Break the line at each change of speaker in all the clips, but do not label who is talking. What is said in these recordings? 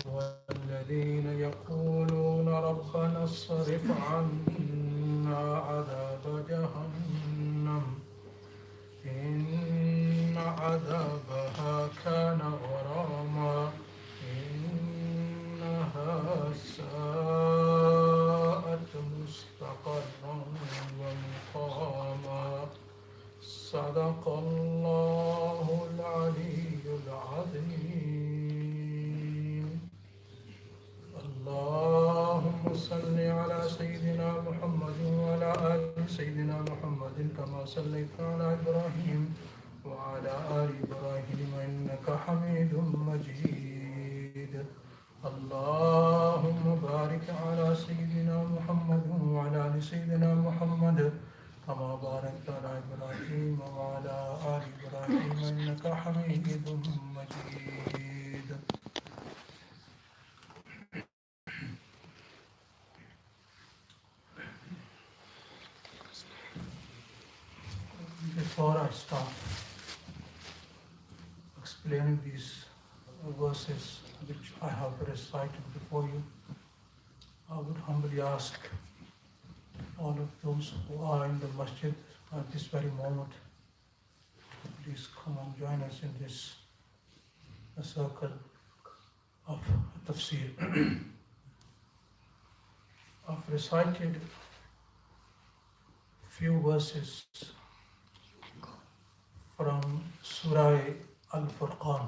والذين يقولون ربنا اصرف عنا عذاب جهنم إن عذابها كان غراما إنها ساءت مستقرا ومقاما صدق الله العلي العظيم اللهم صل على سيدنا محمد وعلى آل سيدنا محمد كما صليت على إبراهيم وعلى آل إبراهيم إنك حميد مجيد اللهم بارك على سيدنا محمد وعلى آل سيدنا محمد كما باركت على إبراهيم وعلى آل إبراهيم إنك حميد مجيد. Before I start explaining these verses which I have recited before you, I would humbly ask all of those who are in the masjid at this very moment to please come and join us in this circle of tafsir. I've recited few verses from Surah Al-Furqan.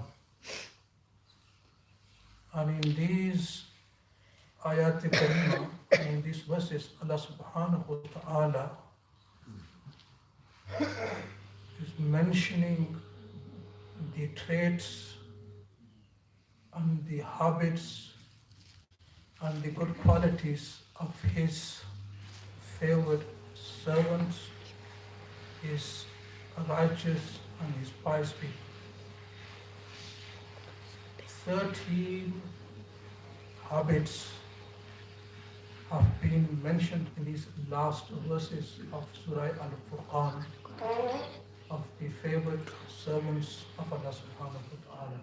And in these ayat karima, in these verses, Allah subhanahu wa ta'ala is mentioning the traits and the habits and the good qualities of His favored servants, His righteous and His pious people. 13 habits have been mentioned in these last verses of Surah Al-Furqan of the favored servants of Allah subhanahu wa ta'ala.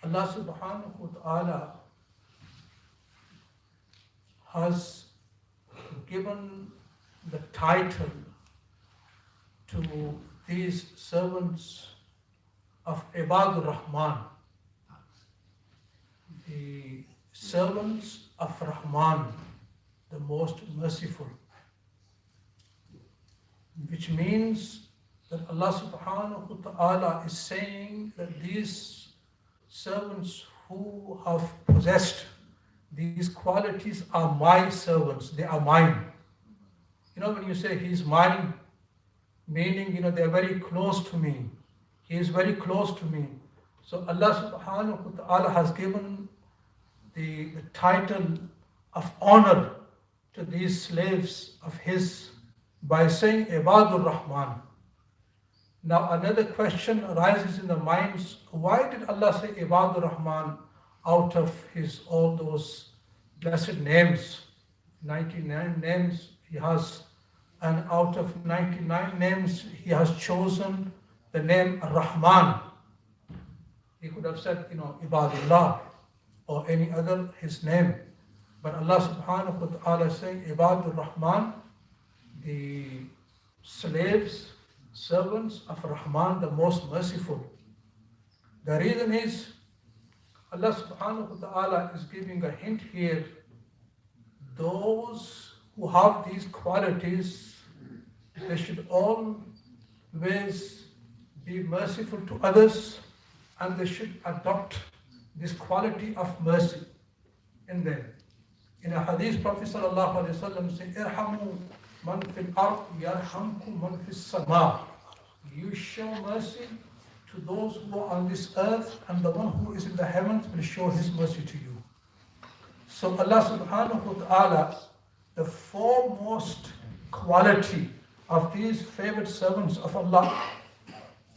Allah subhanahu wa ta'ala has given the title to these servants of Ibadur Rahman, the servants of Rahman, the most merciful, which means that Allah subhanahu wa ta'ala is saying that these servants who have possessed these qualities are my servants, they are mine. You know, when you say he's mine, meaning, they're very close to me. He is very close to me. So Allah subhanahu wa ta'ala has given the title of honor to these slaves of His by saying Ibadur Rahman. Now another question arises in the minds, why did Allah say Ibadur Rahman out of His all those blessed names? 99 names He has, and out of 99 names He has chosen the name Rahman. He could have said, Ibadullah or any other His name. But Allah subhanahu wa ta'ala is saying Ibadur Rahman, the slaves, servants of Rahman, the most merciful. The reason is Allah subhanahu wa ta'ala is giving a hint here. Those who have these qualities, they should always be merciful to others, and they should adopt this quality of mercy in them. In a hadith, Prophet sallallahu alaihi wasallam said, "Irhamu man fil ard yarhamkum man fis sama." You show mercy to those who are on this earth, and the one who is in the heavens will show His mercy to you. So Allah subhanahu wa ta'ala, the foremost quality of these favored servants of Allah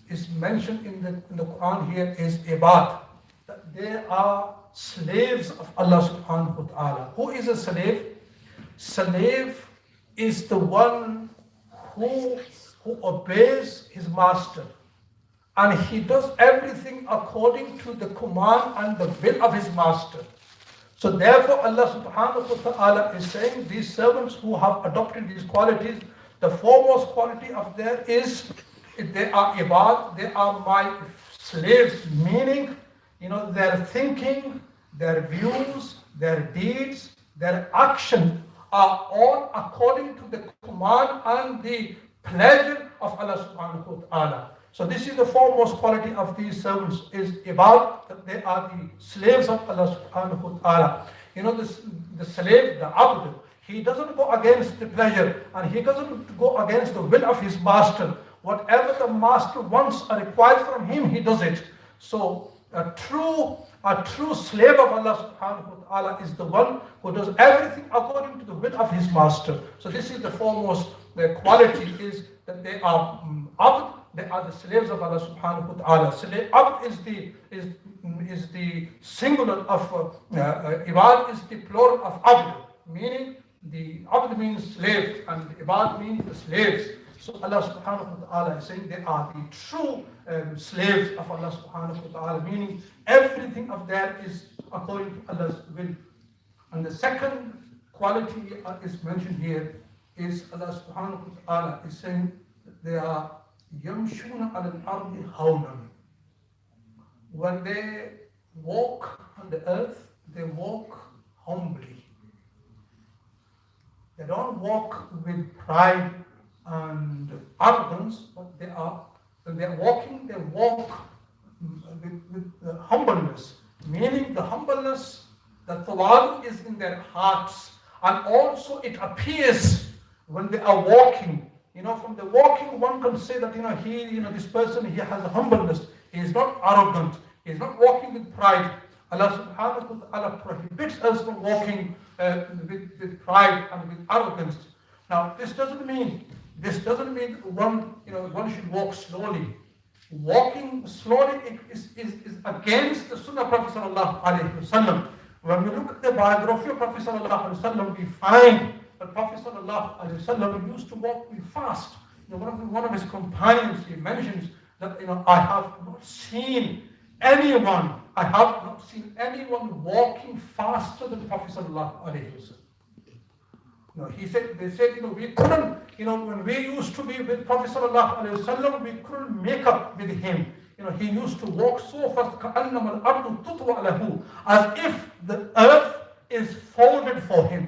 is mentioned in the Quran here is ibad, that they are slaves of Allah subhanahu wa ta'ala. Who is a slave? Slave is the one who obeys his master. and he does everything according to the command and the will of his master. So therefore Allah subhanahu wa ta'ala is saying these servants who have adopted these qualities, the foremost quality of theirs is they are ibad, they are my slaves, meaning their thinking, their views, their deeds, their action are all according to the command and the pleasure of Allah subhanahu wa ta'ala. So this is the foremost quality of these servants is ibad, that they are the slaves of Allah subhanahu wa ta'ala. The slave, the abd, he doesn't go against the pleasure and he doesn't go against the will of his master. Whatever the master wants or requires from him, he does it. So a true slave of Allah subhanahu wa ta'ala is the one who does everything according to the will of his master. So this is the foremost quality is that they are abd, they are the slaves of Allah subhanahu wa ta'ala. Slave, abd is the singular of ibad is the plural of abd, meaning the abd means slave and ibad means the slaves. So Allah subhanahu wa ta'ala is saying they are the true slaves of Allah subhanahu wa ta'ala, meaning everything of that is according to Allah's will. And the second quality is mentioned here is Allah subhanahu wa ta'ala is saying that they are yamshuna al-ardi hawnan. When they walk on the earth, they walk humbly. They don't walk with pride and arrogance, but when they are walking, they walk with humbleness, meaning the humbleness, the tawadu is in their hearts, and also it appears when they are walking. From the walking, one can say that this person, he has a humbleness. He is not arrogant. He is not walking with pride. Allah subhanahu wa ta'ala prohibits us from walking with pride and with arrogance. Now, this doesn't mean one should walk slowly. Walking slowly is against the Sunnah of Prophet sallallahu alaihi wasallam. When we look at the biography of Prophet sallallahu alaihi wasallam, we find that Prophet sallallahu alaihi wasallam used to walk very fast. One of his companions, he mentions that I have not seen anyone walking faster than Prophet sallallahu alaihi wasallam. They said, we couldn't, when we used to be with Prophet sallallahu alaihi wasallam, we couldn't make up with him. He used to walk so fast, كَأَنَّمَا الْأَرْضُ تُطْوَى لَهُ, as if the earth is folded for him.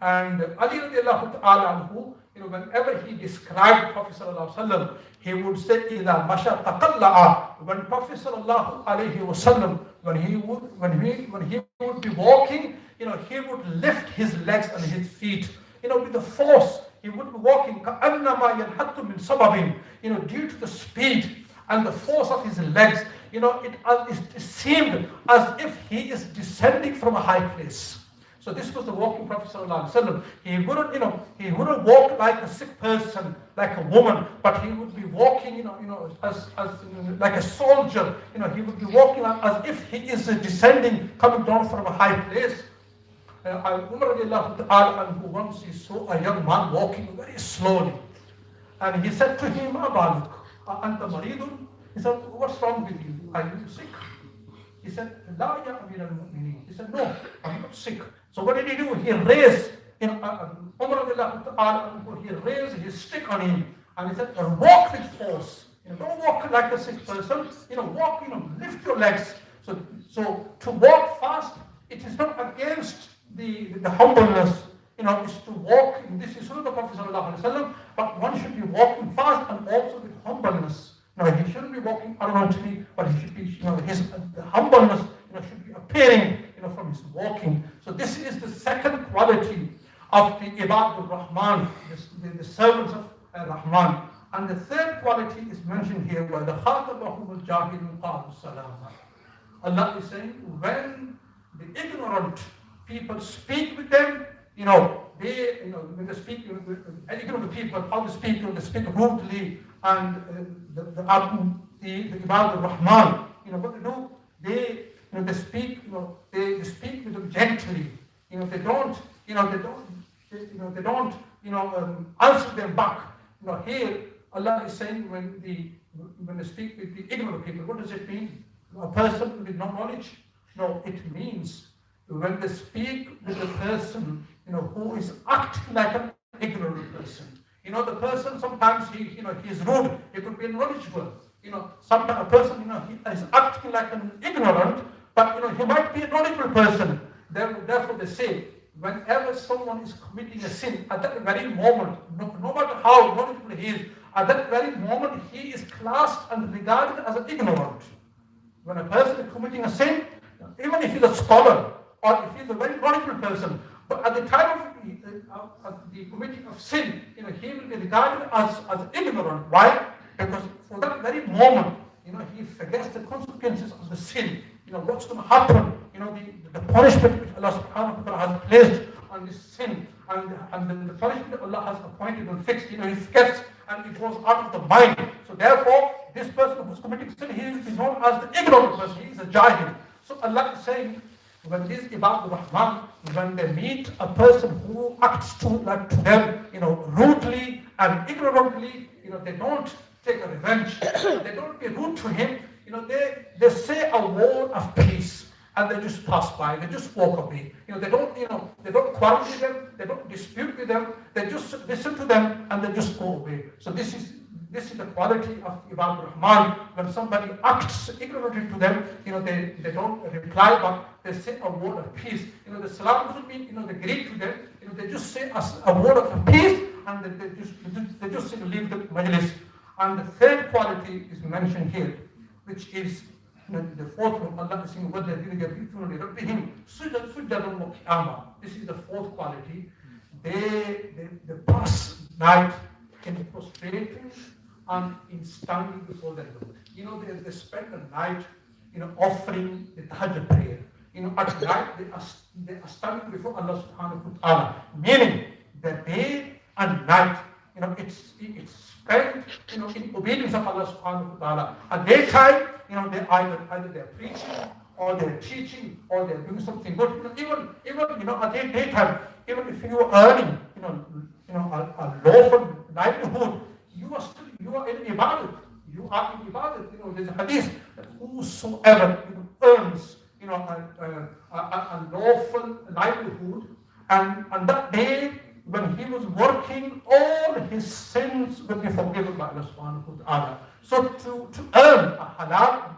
And Ali radiallahu ta'ala anhu, whenever he described Prophet sallallahu alaihi wasallam, he would say, إِذَا مَشَى تَقَلَّعَ. When Prophet sallallahu alaihi wasallam, when he would be walking, he would lift his legs and his feet. With the force, he would be walking كَأَنَّمَا يَنْحَتُّ مِنْ صَبَبٍ. Due to the speed and the force of his legs, it seemed as if he is descending from a high place. So this was the walking Prophet sallallahu alaihi wasallam. He wouldn't walk like a sick person, like a woman, but he would be walking, as like a soldier. He would be walking as if he is descending, coming down from a high place. Umar radiallahu ta'ala anhu, once he saw a young man walking very slowly, and he said to him, Abaluk, anta maridun? He said, what's wrong with you? Are you sick? He said, La ya Amir al-Mu'mineen. He said, no, I'm not sick. So what did he do? He raised, Umar radiallahu ta'ala anhu, he raised his stick on him, and he said, walk with force. Don't walk like a sick person. Walk, lift your legs. So to walk fast, it is not against the humbleness, is to walk. This is Sunnah of Prophet sallallahu alaihi wasallam, but one should be walking fast and also with humbleness. He shouldn't be walking arrogantly, but he should be, his humbleness, should be appearing, from his walking. So this is the second quality of the Ibad al-Rahman, the servants of Rahman. And the third quality is mentioned here, where the khatabahum al-jahilun qalu salama. Allah is saying, when the ignorant people speak with them, when they speak with ignorant people, how they speak rudely, and the Ibad al-Rahman, what they do, they speak with them gently. They don't answer them back. Here Allah is saying when they speak with the ignorant people. What does it mean? A person with no knowledge? No, it means when they speak with a person, who is acting like an ignorant person. The person sometimes he is rude. He could be knowledgeable. Sometimes a person, he is acting like an ignorant, but he might be a knowledgeable person. Therefore, they say, whenever someone is committing a sin, at that very moment, no matter how knowledgeable he is, at that very moment he is classed and regarded as an ignorant. When a person is committing a sin, even if he's a scholar or if he's a very knowledgeable person, but at the time of the committing of sin, he will be regarded as ignorant. Why? Because for that very moment, he forgets the consequences of the sin. What's going to happen? The punishment which Allah subhanahu wa ta'ala has placed on this sin, and the punishment that Allah has appointed and fixed, he forgets and it goes out of the mind. So therefore, this person who's committing sin, he is known as the ignorant person. He is a jahil. So Allah is saying, when these Ibad Rahman, when they meet a person who acts to them, rudely and ignorantly, they don't take a revenge, they don't be rude to him, they say a word of peace and they just pass by, they just walk away. They don't quarrel with them, they don't dispute with them, they just listen to them and they just go away. So this is the quality of Ibad Rahman. When somebody acts ignorantly to them, they don't reply, but they say a word of peace. The salam doesn't mean, they greet to them, they just say a word of peace and they just leave the majlis. And the third quality is mentioned here, which is the fourth one. Allah is saying, this is the fourth quality. They pass night in prostrating and in standing before their Lord. They spend the night, offering the tahajjud prayer. At night they are standing before Allah subhanahu wa ta'ala. Meaning that day and night, it's spent, in obedience of Allah subhanahu wa ta'ala. At daytime, they either they're preaching or they're teaching or they're doing something good. Even at daytime, even if you are earning, a lawful livelihood, you are in ibadat. You are in ibadat. There's a hadith that whosoever earns, a lawful livelihood, and on that day when he was working, all his sins will be forgiven by Allah subhanahu wa ta'ala. So to earn a halal,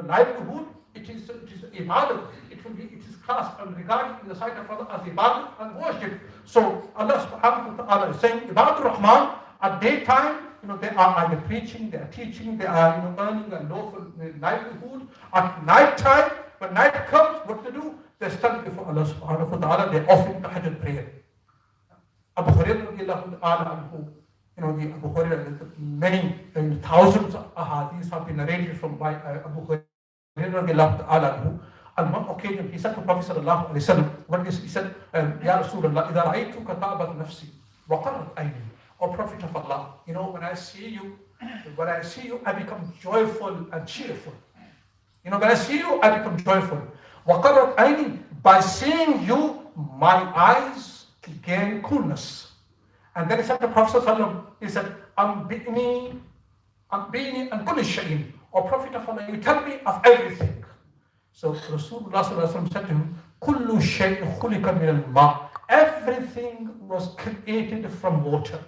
livelihood, it is ibadat. It is classed and regarded in the sight of Allah as ibadat and worship. So Allah subhanahu wa ta'ala is saying, Ibad Rahman, at daytime, they are either preaching, they are teaching, they are earning a lawful livelihood. At night time, when night comes, what to do? They stand before Allah subhanahu wa ta'ala, they offer tahajjud prayer. Abu Hurairah, the Abu Hurairah, many thousands of ahadiths have been narrated from by Abu Hurairah. On one occasion, he said to Prophet sallallahu alaihi wasallam, he said, Ya Rasulullah, إذا رأيتك طابت نفسي وقرت عيني. O Prophet of Allah, when I see you, I become joyful and cheerful. When I see you, I become joyful. وقرت عيني. By seeing you, my eyes gain coolness. And then he said to Prophet sallallahu alaihi wasallam, he said, Ambini and kulli shay'in. O Prophet of Allah, you tell me of everything. So Rasulullah sallallahu alaihi wasallam said to him, Kullu shay'in khulika min al-ma. Everything was created from water.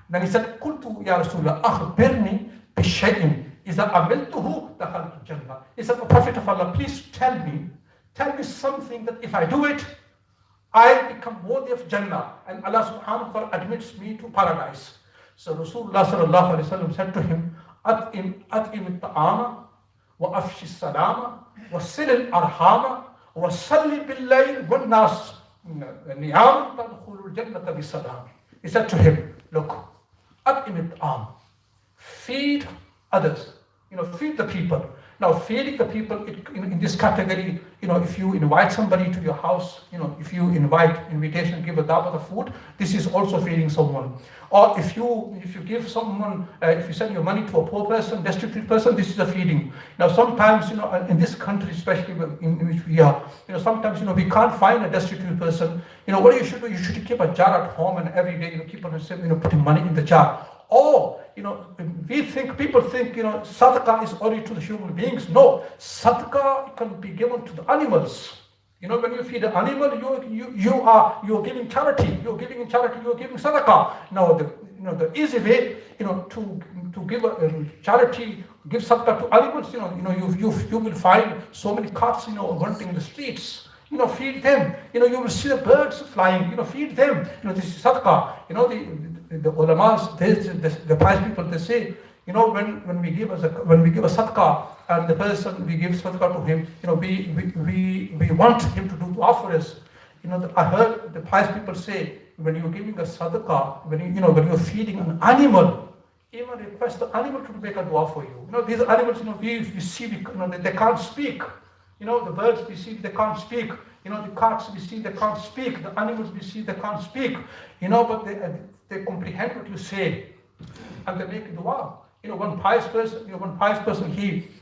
Then he said, Qultu ya Rasulullah, akhbirni bi shay'in iza amiltuhu dakhaltu jannah. He said, O Prophet of Allah, please tell me something that if I do it, I become worthy of Jannah, and Allah subhanahu wa ta'ala admits me to paradise. So Rasulullah sallallahu alaihi wasallam said to him, At'im al-ta'ama, wa afshi salama, wa sil al-arhama, wa salli bil-layl, wa nas niyam tadkhulu al-jannata bi-salam. He said to him, look, At'im al-ta'am, feed others, feed the people. Now, feeding the people in this category, if you invite somebody to your house, if you invitation, give a dawah of food, this is also feeding someone. Or if you give someone, if you send your money to a poor person, destitute person, this is a feeding. Now, sometimes, in this country, especially in which we are, sometimes, we can't find a destitute person. What you should do, you should keep a jar at home, and every day, keep on, putting money in the jar. Or people think, sadaqah is only to the human beings. No, sadaqah can be given to the animals. When you feed an animal, you're giving charity. You're giving charity. You're giving sadaqah. Now, the easy way, to give a charity, give sadaqah to animals. You will find so many carts, wanting the streets. Feed them. You will see the birds flying. Feed them. This is sadaqah. The ulamas, the pious people, they say, when we give a sadaqah, and the person we give sadaqah to him, we want him to do dua for us. I heard the pious people say, when you're giving a sadaqah, when you're feeding an animal, even request the animal to make a dua for you. These animals, we see, they can't speak. The birds we see, they can't speak. The carts we see, they can't speak. The animals we see, they can't speak. But they comprehend what you say, and they make dua. One pious person,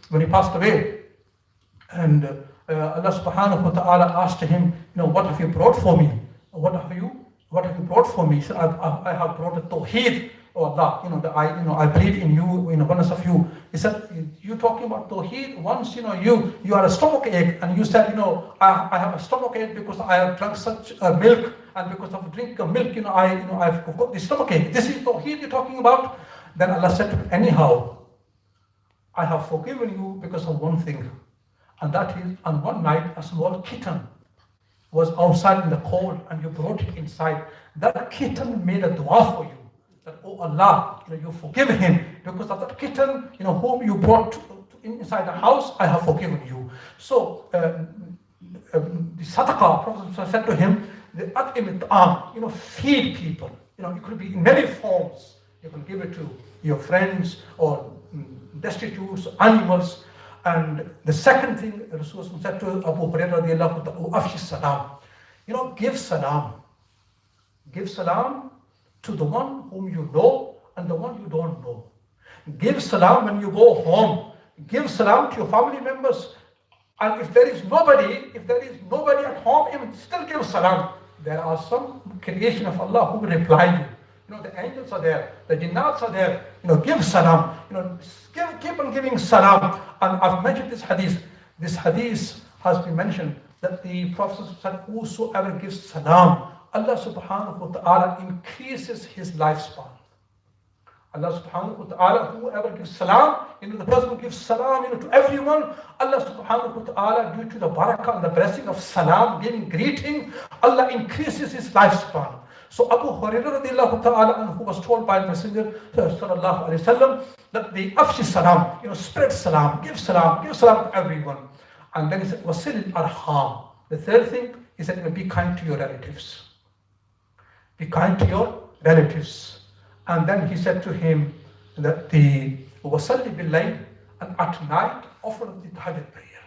when he passed away, and Allah subhanahu wa ta'ala asked him, what have you brought for me? What have you brought for me? He said, I have brought a tawheed. Oh Allah, I believe in you, oneness of you. He said, you talking about tawheed? Once, you are a stomach ache, and you said, I have a stomach ache because I have drunk such milk, and because of drinking of milk, I've got this stomach ache. This is tawheed you're talking about? Then Allah said to him, anyhow, I have forgiven you because of one thing, and that is, on one night, a small kitten was outside in the cold, and you brought it inside. That kitten made a dua for you. That, oh Allah, you forgive him because of that kitten, whom you brought to inside the house, I have forgiven you. So the sadaqah, Prophet said to him, the at'im ta'am, feed people. It could be in many forms. You can give it to your friends or destitutes, animals. And the second thing Rasulullah said to Abu Hurairah radiallahu ta'ala, afshi salam. Give salam. Give salam to the one whom you know and the one you don't know. Give salam when you go home. Give salam to your family members. And if there is nobody at home, even still give salam. There are some creation of Allah who will reply you. The angels are there, the jinnats are there. Give salam. Keep on giving salam. And I've mentioned this hadith. This hadith has been mentioned that the Prophet said, whosoever gives salam, Allah subhanahu wa ta'ala increases his lifespan. Allah subhanahu wa ta'ala, whoever gives salam, the person who gives salam, to everyone, Allah subhanahu wa ta'ala, due to the barakah and the blessing of salam, giving greeting, Allah increases his lifespan. So Abu Hurairah radiallahu ta'ala, who was told by the Messenger sallallahu alayhi wasallam that the afshi salam, spread salam, give salam to everyone. And then he said, wasil arham. The third thing is that be kind to your relatives. Be kind to your relatives. And then he said to him that the wasalli billayl, and at night offer the tahajjud prayer.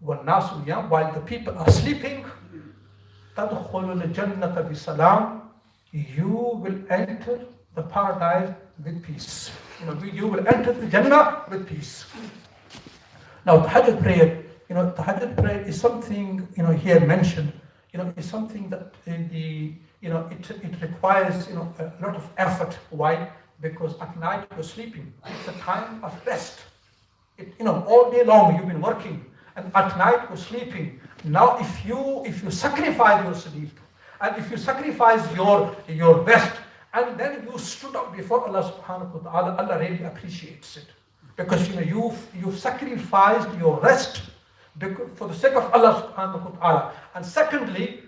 وَالنَّاسُ يَنَامُ, while the people are sleeping, تَدْخُلُ الْجَنَّةَ بِسَلَامٍ, you will enter the paradise with peace. You will enter the Jannah with peace. Now, tahajjud prayer is something, here mentioned, is something that it requires, a lot of effort. Why? Because at night you're sleeping. It's a time of rest. All day long you've been working, and at night you're sleeping. Now, if you sacrifice your sleep, and if you sacrifice your rest, and then you stood up before Allah subhanahu wa ta'ala, Allah really appreciates it. Because you've sacrificed your rest for the sake of Allah subhanahu wa ta'ala. And secondly,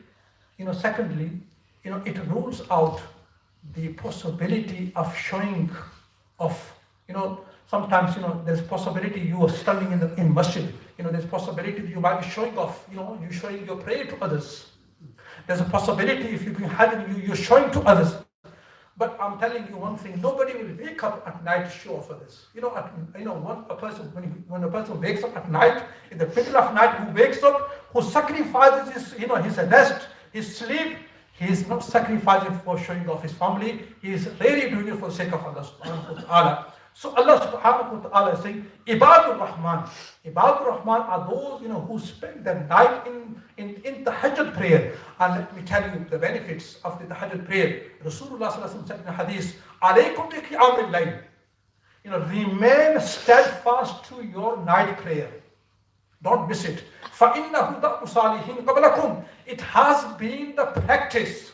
it rules out the possibility of showing off. Sometimes, there's possibility you are standing in masjid. There's possibility you might be showing off. You're showing your prayer to others. There's a possibility if you've been having, you're showing to others. But I'm telling you one thing: nobody will wake up at night to show off for this. When a person wakes up at night, in the middle of night, who wakes up, who sacrifices his rest, his sleep, he is not sacrificing for showing off his family. He is really doing it for the sake of Allah subhanahu wa ta'ala. So Allah subhanahu wa ta'ala is saying, Ibadur Rahman. Ibadur Rahman are those who spend their night in tahajjud prayer. And let me tell you the benefits of the tahajjud prayer. Rasulullah sallallahu alaihi wasallam said in a hadith, Alaykum bi qiyamil layl. remain steadfast to your night prayer. Don't miss it. فَإِنَّهُ دَأْبُ صَالِحِينَ قَبْلَكُمْ. It has been the practice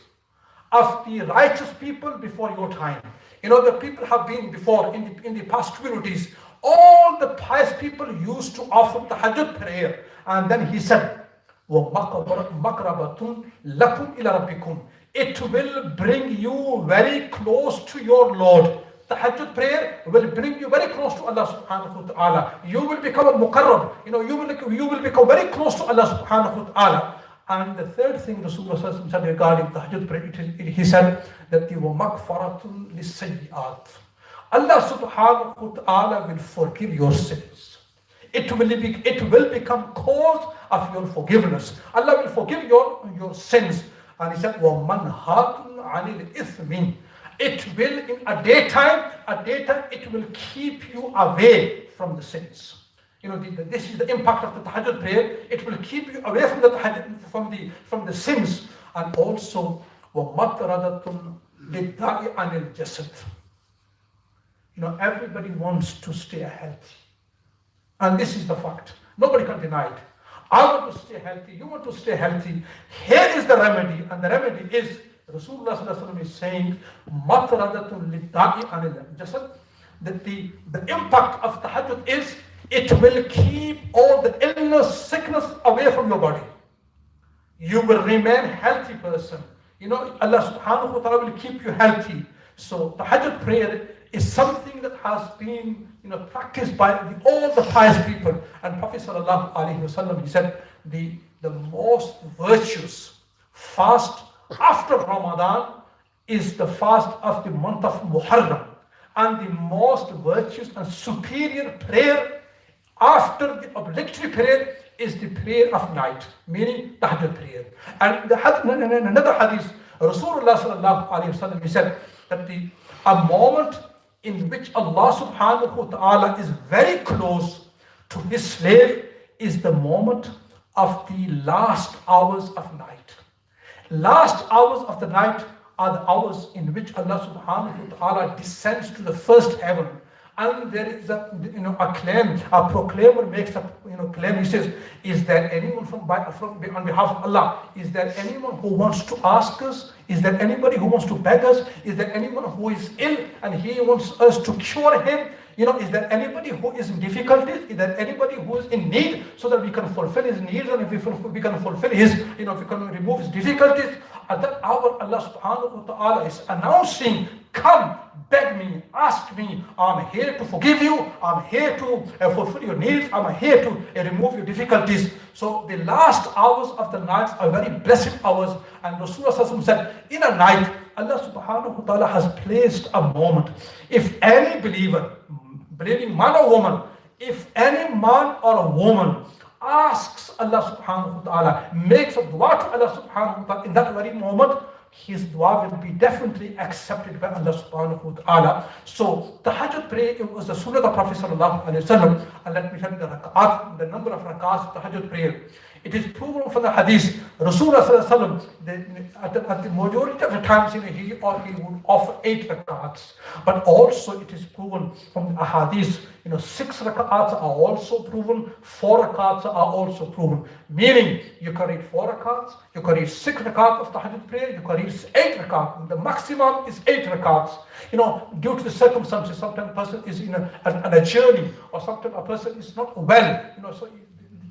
of the righteous people before your time. The people have been before in the past communities. All the pious people used to offer the tahajjud prayer. And then he said, وَمَقْرَبَةٌ لَكُمْ إِلَى رَبِّكُمْ. It will bring you very close to your Lord. Tahajjud prayer will bring you very close to Allah subhanahu wa ta'ala. You will become a muqarrab. You will become very close to Allah subhanahu wa ta'ala. And the third thing Rasulullah said regarding tahajjud prayer, he said that the وَمَغْفَرَةٌ لِلسَّيِّئَاتِ. Allah subhanahu wa ta'ala will forgive your sins. It will become cause of your forgiveness. Allah will forgive your sins. And he said, وَمَنْهَاتٌ عَنِ الْإِثْمِ. It will, in a daytime, it will keep you away from the sins. This is the impact of the tahajjud prayer. It will keep you away from the tahajjud, from the sins. And also, وَمَطْرَدَةٌ لِلدَّاءِ عَنِ الْجَسَدِ. Everybody wants to stay healthy. And this is the fact. Nobody can deny it. I want to stay healthy. You want to stay healthy. Here is the remedy. And the remedy is, Rasulullah is saying, Mataradatun lidda'i anil jasad, that the impact of tahajjud is, it will keep all the illness, sickness away from your body. You will remain healthy person. Allah subhanahu wa ta'ala will keep you healthy. So tahajjud prayer is something that has been practiced by all the pious people. And Prophet sallallahu alaihi wasallam, he said, the most virtuous fast after Ramadan is the fast of the month of Muharram. And the most virtuous and superior prayer after the obligatory prayer is the prayer of night, meaning tahajjud prayer. And in another hadith, Rasulullah sallallahu alaihi wasallam, he said that a moment in which Allah subhanahu wa ta'ala is very close to his slave is the moment of the last hours of night. Last hours of the night are the hours in which Allah subhanahu wa ta'ala descends to the first heaven. And there is a claim, a proclaimer makes a claim. He says, is there anyone on behalf of Allah? Is there anyone who wants to ask us? Is there anybody who wants to beg us? Is there anyone who is ill and he wants us to cure him? Is there anybody who is in difficulties? Is there anybody who is in need so that we can fulfill his needs, and if we can fulfill his, we can remove his difficulties? At that hour, Allah subhanahu wa ta'ala is announcing, come, beg me, ask me. I'm here to forgive you. I'm here to fulfill your needs. I'm here to remove your difficulties. So the last hours of the night are very blessed hours. And Rasulullah said, in a night, Allah subhanahu wa ta'ala has placed a moment. If any believer, believing man or woman, if any man or a woman asks Allah subhanahu wa ta'ala, makes a dua to Allah subhanahu wa ta'ala in that very moment, his dua will be definitely accepted by Allah subhanahu wa ta'ala. So tahajjud prayer, it was the sunnah of the Prophet sallallahu alaihi wasallam. And let me tell you the number of rakats of tahajjud prayer. It is proven from the hadith. Rasulullah sallallahu alaihi wasallam, at the majority of the times he would offer 8 rakats. But also it is proven from the hadith, 6 rakats are also proven, 4 rakats are also proven. Meaning, you can read 4 rakats, you can read 6 rakats of tahajjud prayer, you can read 8 rakats. The maximum is 8 rakats. Due to the circumstances, sometimes a person is on a journey, or sometimes a person is not well. So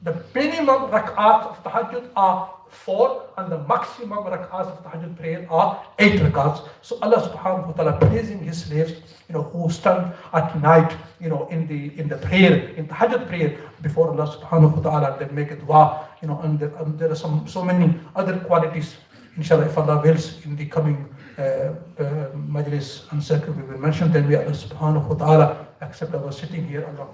the minimum rak'ats of tahajjud are 4, and the maximum rak'ats of tahajjud prayer are 8 rak'ats. So Allah subhanahu wa ta'ala praising his slaves, who stand at night, in the prayer, in tahajjud prayer before Allah subhanahu wa ta'ala, they make a dua, and there are so many other qualities. Inshallah, if Allah wills, in the coming majlis and circle we will mention, then we Allah subhanahu wa ta'ala accept our sitting here. Allah